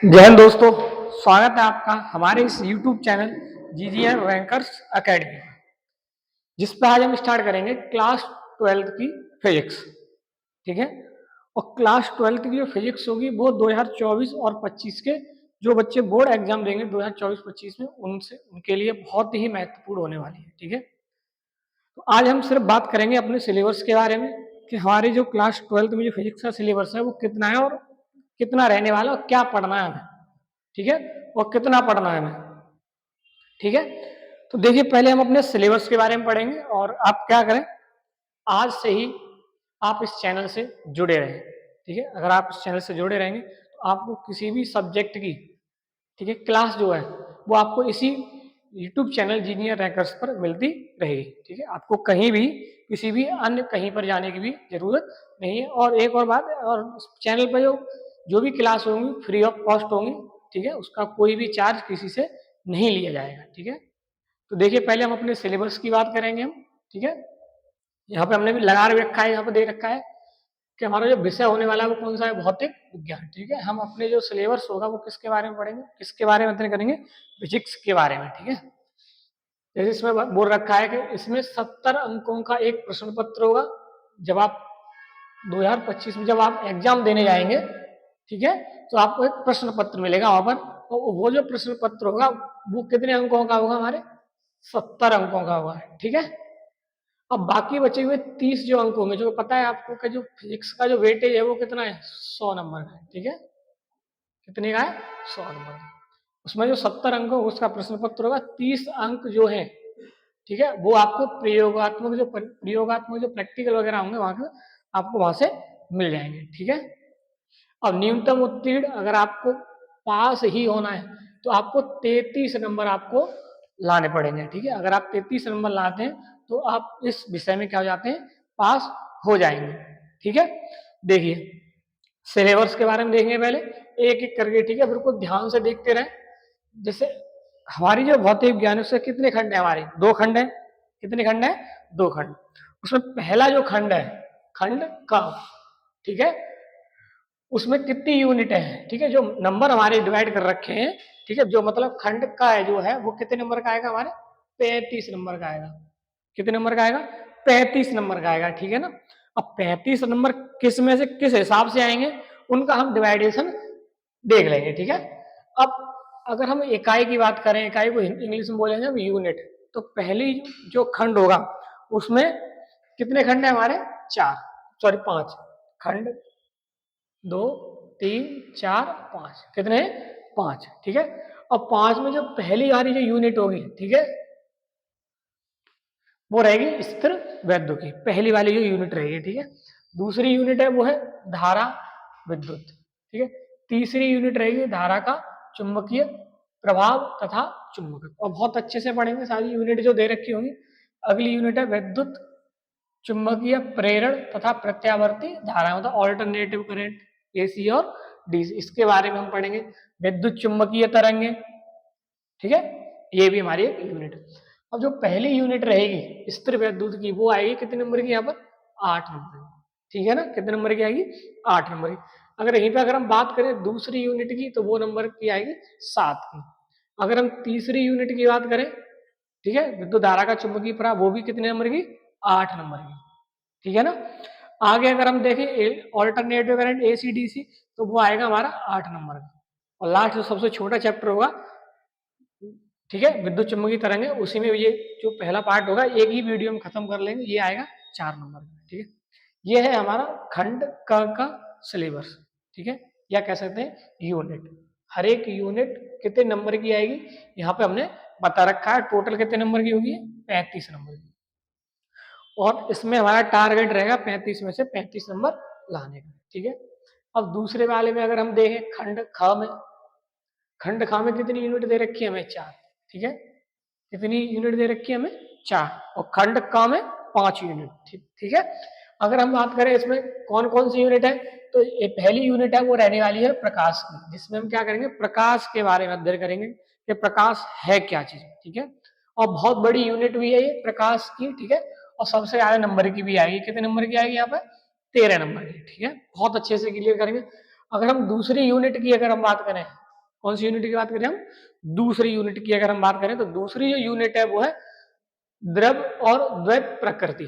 जय हिंद दोस्तों, स्वागत है आपका हमारे इस YouTube channel GGN rankers academy, जिस पर आज हम स्टार्ट करेंगे क्लास 12th की फिजिक्स। ठीक है, और क्लास 12th की जो फिजिक्स होगी वो 2024 और 25 के जो बच्चे बोर्ड एग्जाम देंगे 2024-25 में उनके लिए बहुत ही महत्वपूर्ण होने वाली है। ठीक है, तो आज हम सिर्फ बात करेंगे अपने सिलेबस के बारे में कि हमारे जो क्लास 12th में जो फिजिक्स का सिलेबस है वो कितना है और कितना रहने वाला है और क्या पढ़ना है हमें। ठीक है, और कितना पढ़ना है हमें। ठीक है, तो देखिए पहले हम अपने सिलेबस के बारे में पढ़ेंगे और आप क्या करें, आज से ही आप इस चैनल से जुड़े रहें। ठीक है, अगर आप इस चैनल से जुड़े रहेंगे तो आपको किसी भी सब्जेक्ट की, ठीक है, क्लास जो है वो आपको इसी यूट्यूब चैनल जीनियर रैंकर्स पर मिलती रहेगी। ठीक है, आपको कहीं भी किसी भी अन्य कहीं पर जाने की भी जरूरत नहीं है। और एक और बात, और चैनल पर जो भी क्लास होंगी फ्री ऑफ कॉस्ट होंगी। ठीक है, उसका कोई भी चार्ज किसी से नहीं लिया जाएगा। ठीक है, तो देखिए पहले हम अपने सिलेबस की बात करेंगे हम। ठीक है, यहाँ पे हमने भी लगा रखा है, यहाँ पे दे रखा है कि हमारा जो विषय होने वाला है वो कौन सा है, भौतिक विज्ञान। ठीक है, हम अपने जो सिलेबस होगा वो किसके बारे में पढ़ेंगे, किसके बारे में अध्ययन करेंगे, फिजिक्स के बारे में। ठीक है, जैसे इसमें बोल रखा है कि इसमें 70 अंकों का एक प्रश्न पत्र होगा। जब आप 2025 में जब आप एग्जाम देने जाएंगे, ठीक है, तो आपको एक प्रश्न पत्र मिलेगा वहां पर, और वो जो प्रश्न पत्र होगा वो कितने अंकों का होगा, हमारे 70 अंकों का होगा। ठीक है, अब बाकी बचे हुए 30 जो अंक होंगे, जो पता है आपको कि जो फिजिक्स का जो वेटेज है वो कितना है, 100 नंबर का है। ठीक है, कितने का है, 100 नंबर का। उसमें जो 70 अंक होगा उसका प्रश्न पत्र होगा, 30 अंक जो है, ठीक है, वो आपको प्रयोगात्मक जो प्रैक्टिकल वगैरह होंगे वहां के आपको वहां से मिल जाएंगे। ठीक है, और न्यूनतम उत्तीर्ण अगर आपको पास ही होना है तो आपको 33 नंबर आपको लाने पड़ेंगे। ठीक है, अगर आप 33 नंबर लाते हैं तो आप इस विषय में क्या हो जाते हैं, पास हो जाएंगे। ठीक है, देखिए सिलेबस के बारे में देखेंगे पहले एक एक करके। ठीक है, बिल्कुल ध्यान से देखते रहें। जैसे हमारी जो भौतिक विज्ञान है उससे कितने खंड है, हमारे 2 खंड है। कितने खंड है, 2 खंड। उसमें पहला जो खंड है, खंड का, ठीक है, उसमें कितनी यूनिट है। ठीक है, जो नंबर हमारे डिवाइड कर रखे हैं, ठीक है, जो मतलब खंड का है जो है वो कितने नंबर का आएगा, हमारे 35 नंबर का आएगा। कितने नंबर का आएगा, 35 नंबर का आएगा। ठीक है ना, अब 35 नंबर किस में से किस हिसाब से आएंगे उनका हम डिवाइडेशन देख लेंगे। ठीक है, अब अगर हम इकाई की बात करें, इकाई को इंग्लिश में बोलेंगे हम यूनिट, तो पहली जो खंड होगा उसमें कितने खंड है हमारे, 4, सॉरी 5 खंड, 2 3 4 5, कितने, 5। ठीक है, और 5 में जो पहली वाली जो यूनिट होगी, ठीक है, वो रहेगी स्थिर वैद्युत की, पहली वाली जो यूनिट रहेगी। ठीक है, दूसरी यूनिट है वो है धारा विद्युत। ठीक है, तीसरी यूनिट रहेगी धारा का चुंबकीय प्रभाव तथा चुंबकत्व। और बहुत अच्छे से पढ़ेंगे, सारी यूनिट जो दे रखी होंगी। अगली यूनिट है विद्युत चुंबकीय प्रेरण तथा प्रत्यावर्ती धारा, मतलब ऑल्टरनेटिव करंट, एसी और डीसी, इसके बारे में हम पढ़ेंगे। विद्युत चुंबकीय तरंगे, ठीक है, ये भी हमारी एक यूनिट है। अब जो पहली यूनिट रहेगी स्थिर वैद्युत की वो आएगी कितने नंबर की, यहाँ पर 8 नंबर की। ठीक है ना, कितने नंबर की आएगी, 8 नंबर की। अगर यहीं पे अगर हम बात करें दूसरी यूनिट की तो वो नंबर की आएगी 7 की। अगर हम तीसरी यूनिट की बात करें, ठीक है, विद्युत धारा का चुंबकीय प्रभाव, वो भी कितने नंबर की, 8 नंबर की। ठीक है ना, आगे अगर हम देखें ऑल्टरनेटिव करंट एसी डीसी, तो वो आएगा हमारा 8 नंबर का। और लास्ट जो सबसे छोटा चैप्टर होगा, ठीक है, विद्युत चुम्बकीय तरंग है, उसी में ये जो पहला पार्ट होगा एक ही वीडियो में खत्म कर लेंगे, ये आएगा 4 नंबर का। ठीक है, ये है हमारा खंड का सिलेबस। ठीक है, या कह सकते हैं यूनिट। हर एक यूनिट कितने नंबर की आएगी यहाँ पे हमने बता रखा है, टोटल कितने नंबर की होगी, 35 नंबर की। और इसमें हमारा टारगेट रहेगा 35 में से 35 नंबर लाने का। ठीक है, अब दूसरे वाले में अगर हम देखें खंड ख में, खंड ख में कितनी यूनिट दे रखी है हमें, 4। ठीक है, कितनी यूनिट दे रखी है हमें, 4, और खंड क में 5 यूनिट। ठीक है, अगर हम बात करें इसमें कौन कौन सी यूनिट है, तो ये पहली यूनिट है वो रहने वाली है प्रकाश की, जिसमें हम क्या करेंगे, प्रकाश के बारे में अध्ययन करेंगे कि प्रकाश है क्या चीज। ठीक है, और बहुत बड़ी यूनिट भी है ये प्रकाश की। ठीक है, और सबसे ज्यादा नंबर की भी आएगी, कितने नंबर की आएगी यहाँ पर, 13 नंबर की। ठीक है, बहुत अच्छे से क्लियर करेंगे। अगर हम दूसरी यूनिट की अगर हम बात करें, कौन सी यूनिट की बात करें हम? दूसरी यूनिट की अगर हम बात करें तो दूसरी जो यूनिट है वो है द्रव और द्वैत प्रकृति।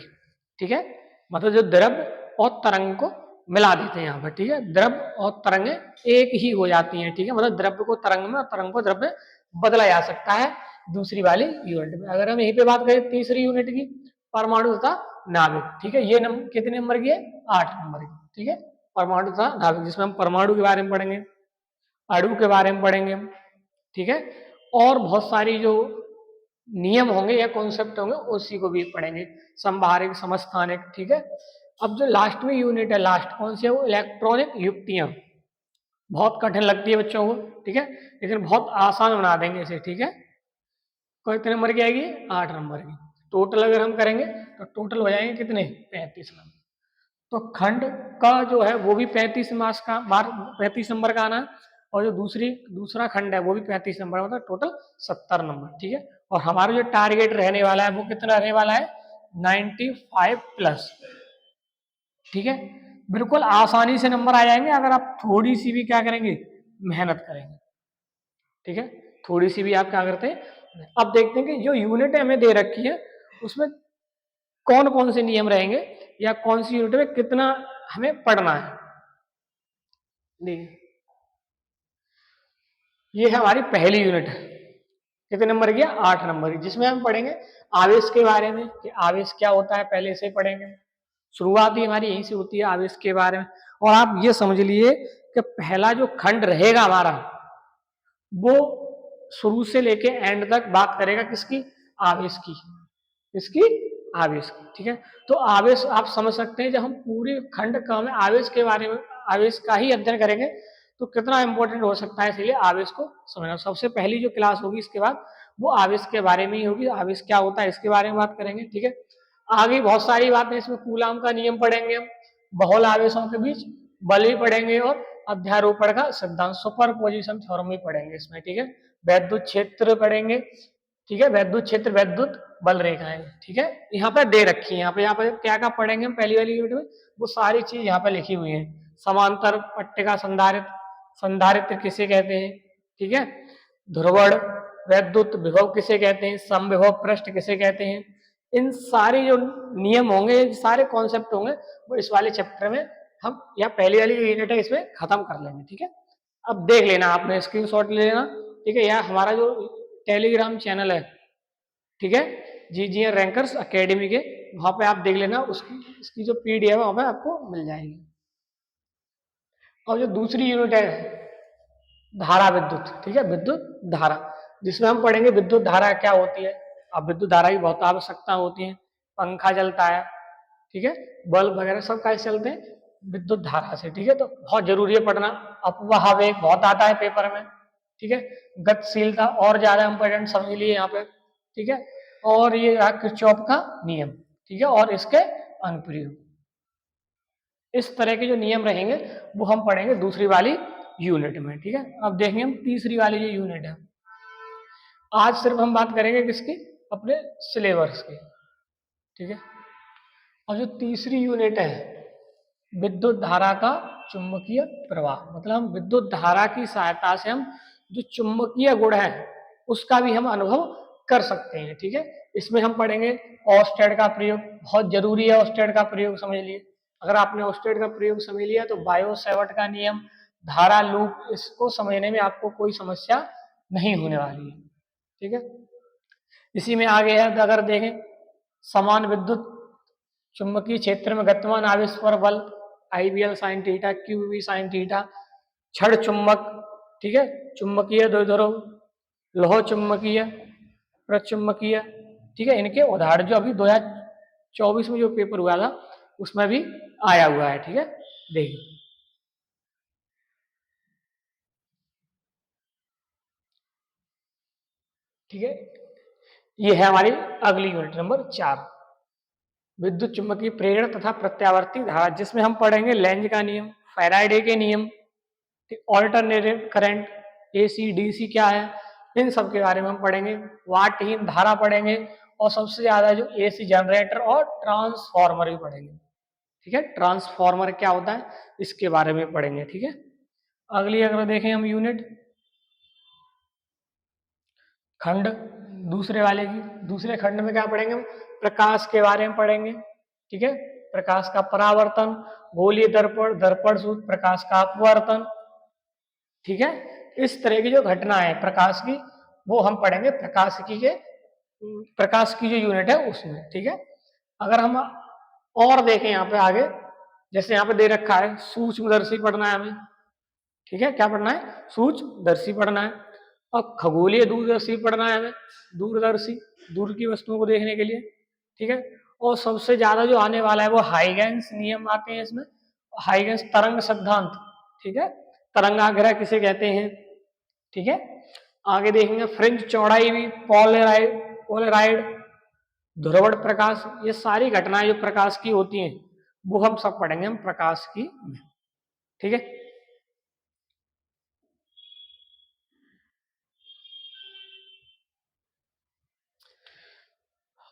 ठीक है, मतलब जो द्रव और तरंग को मिला देते हैं यहाँ पर। ठीक है, द्रव और तरंगे एक ही हो जाती हैं। ठीक है, मतलब द्रव्य को तरंग में और तरंग को द्रव्य में बदला जा सकता है दूसरी वाली यूनिट में। अगर हम यहीं पे बात करें तीसरी यूनिट की, परमाणु तथा नाभिक। ठीक है, ये कितने नंबर की है? 8 नंबर की। ठीक है, परमाणु तथा नाभिक, जिसमें हम परमाणु के बारे में पढ़ेंगे, अणु के बारे में पढ़ेंगे। ठीक है, और बहुत सारी जो नियम होंगे या कॉन्सेप्ट होंगे उसी को भी पढ़ेंगे, संभारिक समस्थानिक। ठीक है, अब जो लास्ट में यूनिट है, लास्ट कौन सी है? वो इलेक्ट्रॉनिक युक्तियां। बहुत कठिन लगती है बच्चों को, ठीक है, लेकिन बहुत आसान बना देंगे इसे। ठीक है, कितने नंबर की आएगी? 8 नंबर की। टोटल अगर हम करेंगे तो टोटल हो जाएंगे कितने? 35 नंबर। तो खंड का जो है वो भी 35 नंबर का आना है, और जो दूसरा खंड है वो भी 35 नंबर, मतलब टोटल 70 नंबर। ठीक है, और हमारा जो टारगेट रहने वाला है वो कितना रहने वाला है? 95 प्लस। ठीक है, बिल्कुल आसानी से नंबर आ जाएंगे अगर आप थोड़ी सी भी क्या करेंगे? मेहनत करेंगे। ठीक है, थोड़ी सी भी आप क्या करते हैं? अब देखते हैं कि जो यूनिट हमें दे रखी है उसमें कौन कौन से नियम रहेंगे या कौन सी यूनिट में कितना हमें पढ़ना है। देखिए, ये है हमारी पहली यूनिट। कितने नंबर की? 8 नंबर की, जिसमें हम पढ़ेंगे आवेश के बारे में कि आवेश क्या होता है, पहले से पढ़ेंगे। शुरुआत ही हमारी यहीं से होती है आवेश के बारे में। और आप ये समझ लिए कि पहला जो खंड रहेगा हमारा वो शुरू से लेके एंड तक बात करेगा किसकी? आवेश की। किसकी? आवेश की। ठीक है, तो आवेश आप समझ सकते हैं, जब हम पूरे खंड का में आवेश के बारे में, आवेश का ही अध्ययन करेंगे तो कितना इंपॉर्टेंट हो सकता है, इसलिए आवेश को समझना। सबसे पहली जो क्लास होगी इसके बाद वो आवेश के बारे में ही होगी, आवेश क्या होता है इसके बारे में बात करेंगे। ठीक है, आगे बहुत सारी बातें, इसमें कूलाम का नियम पढ़ेंगे हम, बहुल आवेशों के बीच बल भी पढ़ेंगे, और अध्यारोपण का सिद्धांत, सुपर पोजिशन थ्योरम भी पढ़ेंगे इसमें। ठीक है, वैद्युत क्षेत्र पढ़ेंगे। ठीक है, वैद्युत क्षेत्र, वैद्युत बल रेखाएं। ठीक है, यहाँ पर दे रखी है, यहाँ पे क्या क्या पढ़ेंगे हम पहली वाली यूनिट में, वो सारी चीज यहाँ पे लिखी हुई है। समांतर पट्टिका संधारित्र, संधारित्र किसे कहते हैं? ठीक है, ध्रुवण, वैद्युत विभव किसे कहते हैं? समविभव पृष्ठ किसे कहते हैं? इन सारे जो नियम होंगे, सारे कॉन्सेप्ट होंगे, वो इस वाले चैप्टर में हम, या पहली वाली यूनिट है इसमें खत्म कर लेंगे। ठीक है, अब देख लेना, आपने स्क्रीनशॉट ले लेना। ठीक है, यह हमारा जो टेलीग्राम चैनल है, ठीक है, जीजीएन रैंकर्स एकेडमी के, वहां पे आप देख लेना, उसकी इसकी जो पीडीएफ है वहां पे आपको मिल जाएगी। और जो दूसरी यूनिट है धारा विद्युत, ठीक है, विद्युत धारा, जिसमें हम पढ़ेंगे विद्युत धारा क्या होती है। अब विद्युत धारा की बहुत आवश्यकता होती है, पंखा चलता है, ठीक है, बल्ब वगैरह सब कैसे चलते हैं? विद्युत धारा से। ठीक है, तो बहुत जरूरी है पढ़ना। अपवाह वेग बहुत आता है पेपर में। ठीक है, गतिशीलता और ज्यादा इंपॉर्टेंट समझ लिए यहाँ पे। ठीक है, और ये किरचॉफ का नियम। ठीक है, और इसके अनुप्रयोग, इस तरह के जो नियम रहेंगे वो हम पढ़ेंगे दूसरी वाली यूनिट में। ठीक है, अब देखेंगे हम तीसरी वाली जो यूनिट है। आज सिर्फ हम बात करेंगे किसकी? अपने सिलेबस की। ठीक है, और जो तीसरी यूनिट है विद्युत धारा का चुंबकीय प्रवाह, मतलब हम विद्युत धारा की सहायता से हम जो चुंबकीय गुण है उसका भी हम अनुभव कर सकते हैं। ठीक है, इसमें हम पढ़ेंगे ऑस्टेड का प्रयोग, बहुत जरूरी है ऑस्टेड का प्रयोग, समझ लिए। अगर आपने ऑस्टेड का प्रयोग समझ लिया तो बायो सेवर्ट का नियम, धारा लूप, इसको समझने में आपको कोई समस्या नहीं होने वाली है। ठीक है, इसी में आगे है, अगर देखें समान विद्युत चुंबकीय क्षेत्र में गतिमान आवेश पर बल, IBL sine theta, QV sine theta, क्षण चुंबक, ठीक है, चुंबकीय द्विध्रुव, लोह चुंबकीय, प्रचुंबकीय। ठीक है, इनके उदाहरण जो अभी 2024 में जो पेपर हुआ था उसमें भी आया हुआ है। ठीक है, देखिए, ठीक है, ये है हमारी अगली यूनिट नंबर 4, विद्युत चुंबकीय प्रेरण तथा प्रत्यावर्ती धारा, जिसमें हम पढ़ेंगे लेंज का नियम, फैराडे के नियम, ऑल्टरनेटिव करंट, AC DC क्या है, इन सब के बारे में हम पढ़ेंगे। वाटहीन धारा पढ़ेंगे, और सबसे ज्यादा जो AC जनरेटर और ट्रांसफार्मर भी पढ़ेंगे। ठीक है, ट्रांसफार्मर क्या होता है इसके बारे में पढ़ेंगे। ठीक है, अगली अगर देखें हम यूनिट खंड दूसरे वाले की, दूसरे खंड में क्या पढ़ेंगे हम, प्रकाश के बारे में पढ़ेंगे, ठीक है, प्रकाश का परावर्तन, गोलीय दर्पण, दर्पण सूत्र, प्रकाश का अपवर्तन, ठीक है। इस तरह की जो घटना है प्रकाश की वो हम पढ़ेंगे प्रकाश की जो यूनिट है उसमें, ठीक है। अगर हम और देखें यहाँ पे आगे, जैसे यहाँ पे दे रखा है सूक्ष्मदर्शी पढ़ना है हमें, ठीक है, क्या पढ़ना है, सूक्ष्मदर्शी पढ़ना है, और खगोलीय दूरदर्शी पढ़ना है हमें, दूरदर्शी, दूर की वस्तुओं को देखने के लिए, ठीक है। और सबसे ज्यादा जो आने वाला है वो हाइगेंस नियम आते हैं इसमें, हाइगेंस तरंग सिद्धांत, ठीक है, तरंगाग्रह किसे कहते हैं, ठीक है। आगे देखेंगे फ्रिंज चौड़ाई भी, पोलराइड, ध्रुवण प्रकाश, ये सारी घटनाएं जो प्रकाश की होती हैं वो हम सब पढ़ेंगे हम प्रकाश की, ठीक है।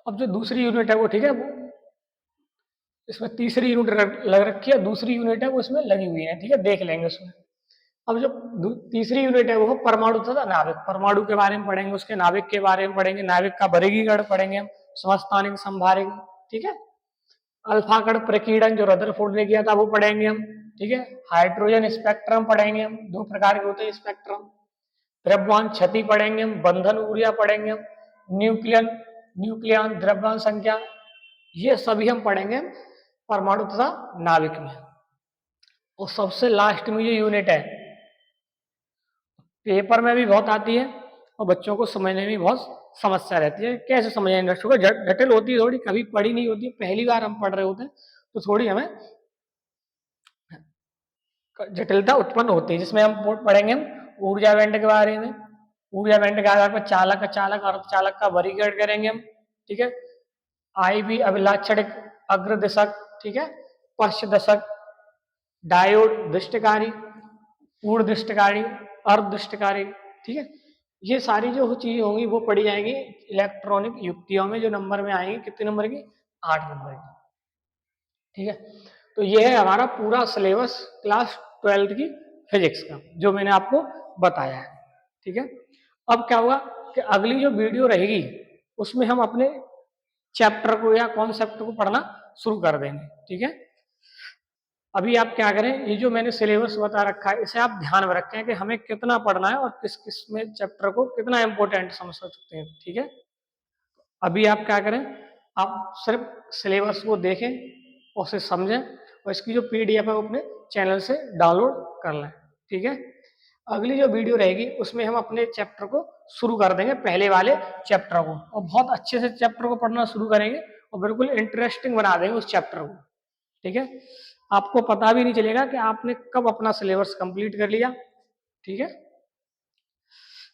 अब जो दूसरी यूनिट है वो, ठीक है, वो इसमें तीसरी यूनिट लग रखी है, दूसरी यूनिट है वो इसमें लगी हुई है, ठीक है, देख लेंगे उसमें। अब जो तीसरी यूनिट है वो परमाणु तथा नाभिक, परमाणु के बारे में पढ़ेंगे, उसके नाभिक के बारे में पढ़ेंगे, नाभिक का वर्गीकरण पढ़ेंगे हम, समस्थानिक संभारिक, ठीक है। अल्फा कण प्रकीर्णन जो रदरफोर्ड ने किया था वो पढ़ेंगे हम, ठीक है। हाइड्रोजन स्पेक्ट्रम पढ़ेंगे हम, दो प्रकार के होते हैं स्पेक्ट्रम। द्रव्यमान क्षति पढ़ेंगे हम, बंधन ऊर्जा पढ़ेंगे हम, न्यूक्लियन द्रव्यमान संख्या, ये सभी हम पढ़ेंगे परमाणु तथा नाभिक में। और सबसे लास्ट में जो यूनिट है पेपर में भी बहुत आती है और बच्चों को समझने में भी बहुत समस्या रहती है, कैसे समझें इंडस्ट्री को, जटिल होती है थोड़ी, कभी पढ़ी नहीं होती, पहली बार हम पढ़ रहे होते हैं तो थोड़ी हमें जटिलता उत्पन्न होती है, जिसमें हम पढ़ेंगे हम ऊर्जा बैंड के बारे में, ऊर्जा बैंड के आधार पर चालक चालक अर्धचालक का वर्गीकरण करेंगे हम, ठीक है। आई भी अभिलाक्षणिक अग्रदशक, ठीक है, पश्चदशक, डायोड दृष्टकारी, पूर्ण दृष्टकारी, अर्धदृष्टकारी, ठीक है। ये सारी जो चीजें होंगी वो पढ़ी जाएंगी इलेक्ट्रॉनिक युक्तियों में, जो नंबर में आएंगी, कितने नंबर की, 8 नंबर की, ठीक है। तो ये है हमारा पूरा सिलेबस क्लास 12 की फिजिक्स का जो मैंने आपको बताया है, ठीक है। अब क्या होगा कि अगली जो वीडियो रहेगी उसमें हम अपने चैप्टर को या कॉन्सेप्ट को पढ़ना शुरू कर देंगे, ठीक है। अभी आप क्या करें, ये जो मैंने सिलेबस बता रखा है इसे आप ध्यान में रखें कि हमें कितना पढ़ना है और किस किस में चैप्टर को कितना इंपॉर्टेंट समझ सकते हैं, ठीक है। अभी आप क्या करें, आप सिर्फ सिलेबस को देखें और उसे समझें, और इसकी जो पीडीएफ है वो अपने चैनल से डाउनलोड कर लें, ठीक है। अगली जो वीडियो रहेगी उसमें हम अपने चैप्टर को शुरू कर देंगे, पहले वाले चैप्टर को, और बहुत अच्छे से चैप्टर को पढ़ना शुरू करेंगे और बिल्कुल इंटरेस्टिंग बना देंगे उस चैप्टर को, ठीक है। आपको पता भी नहीं चलेगा कि आपने कब अपना सिलेबस कंप्लीट कर लिया, ठीक है।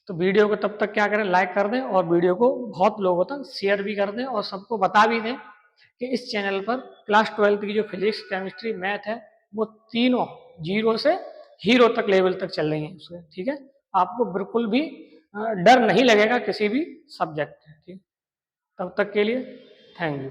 तो वीडियो को तब तक क्या करें, लाइक कर दें और वीडियो को बहुत लोगों तक शेयर भी कर दें और सबको बता भी दें कि इस चैनल पर क्लास 12 की जो फिजिक्स केमिस्ट्री मैथ है वो तीनों जीरो से हीरो तक लेवल तक चल रही है उसमें, ठीक है। आपको बिल्कुल भी डर नहीं लगेगा किसी भी सब्जेक्ट, ठीक। तब तक के लिए थैंक यू।